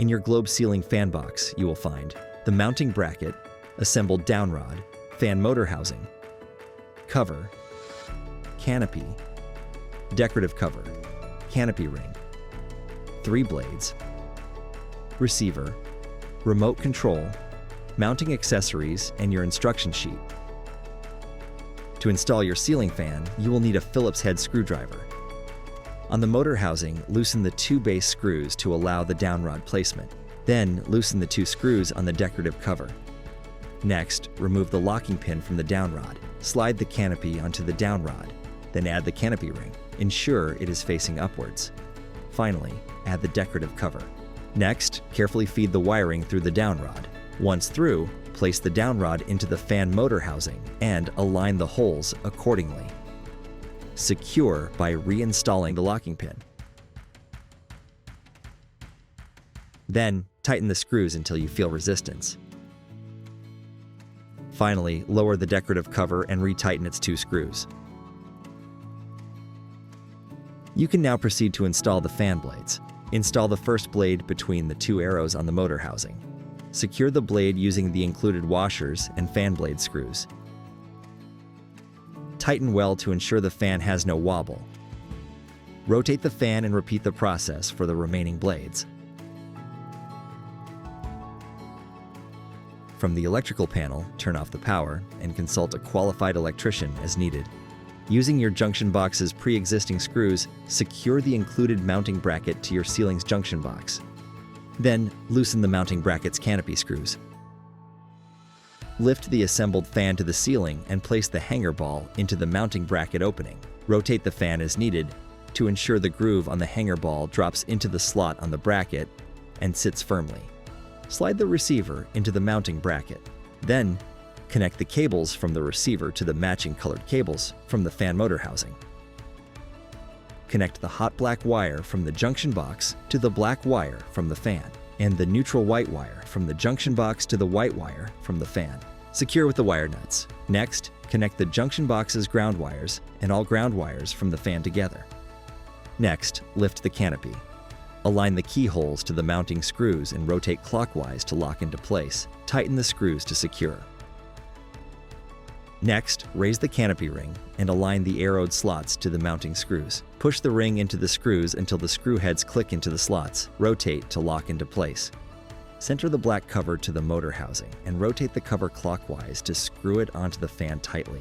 In your globe ceiling fan box, you will find the mounting bracket, assembled down rod, fan motor housing, cover, canopy, decorative cover, canopy ring, 3 blades, receiver, remote control, mounting accessories, and your instruction sheet. To install your ceiling fan, you will need a Phillips head screwdriver. On the motor housing, loosen the 2 base screws to allow the down rod placement. Then, loosen the 2 screws on the decorative cover. Next, remove the locking pin from the down rod. Slide the canopy onto the down rod. Then add the canopy ring. Ensure it is facing upwards. Finally, add the decorative cover. Next, carefully feed the wiring through the down rod. Once through, place the down rod into the fan motor housing and align the holes accordingly. Secure by reinstalling the locking pin. Then, tighten the screws until you feel resistance. Finally, lower the decorative cover and retighten its 2 screws. You can now proceed to install the fan blades. Install the first blade between the 2 arrows on the motor housing. Secure the blade using the included washers and fan blade screws. Tighten well to ensure the fan has no wobble. Rotate the fan and repeat the process for the remaining blades. From the electrical panel, turn off the power and consult a qualified electrician as needed. Using your junction box's pre-existing screws, secure the included mounting bracket to your ceiling's junction box. Then, loosen the mounting bracket's canopy screws. Lift the assembled fan to the ceiling and place the hanger ball into the mounting bracket opening. Rotate the fan as needed to ensure the groove on the hanger ball drops into the slot on the bracket and sits firmly. Slide the receiver into the mounting bracket. Then, connect the cables from the receiver to the matching colored cables from the fan motor housing. Connect the hot black wire from the junction box to the black wire from the fan, and the neutral white wire from the junction box to the white wire from the fan. Secure with the wire nuts. Next, connect the junction box's ground wires and all ground wires from the fan together. Next, lift the canopy. Align the keyholes to the mounting screws and rotate clockwise to lock into place. Tighten the screws to secure. Next, raise the canopy ring and align the arrowed slots to the mounting screws. Push the ring into the screws until the screw heads click into the slots. Rotate to lock into place. Center the black cover to the motor housing and rotate the cover clockwise to screw it onto the fan tightly.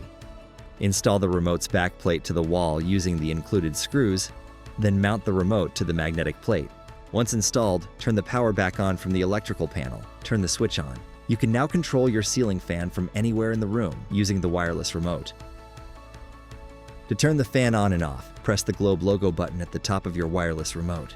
Install the remote's back plate to the wall using the included screws, then mount the remote to the magnetic plate. Once installed, turn the power back on from the electrical panel. Turn the switch on. You can now control your ceiling fan from anywhere in the room using the wireless remote. To turn the fan on and off, press the Globe logo button at the top of your wireless remote.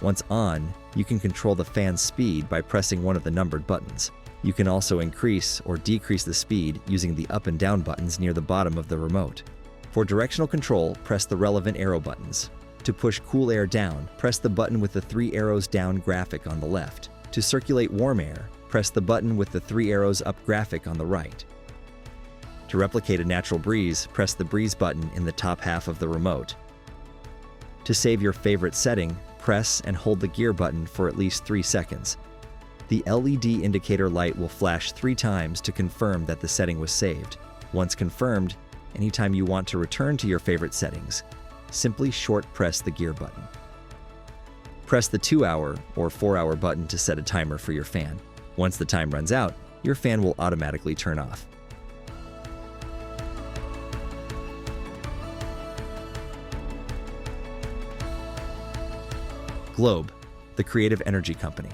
Once on, you can control the fan's speed by pressing one of the numbered buttons. You can also increase or decrease the speed using the up and down buttons near the bottom of the remote. For directional control, press the relevant arrow buttons. To push cool air down, press the button with the 3 arrows down graphic on the left. To circulate warm air, press the button with the 3 arrows up graphic on the right. To replicate a natural breeze, press the breeze button in the top half of the remote. To save your favorite setting, press and hold the gear button for at least 3 seconds. The LED indicator light will flash 3 times to confirm that the setting was saved. Once confirmed, anytime you want to return to your favorite settings, simply short press the gear button. Press the 2-hour or 4-hour button to set a timer for your fan. Once the time runs out, your fan will automatically turn off. Globe, the creative energy company.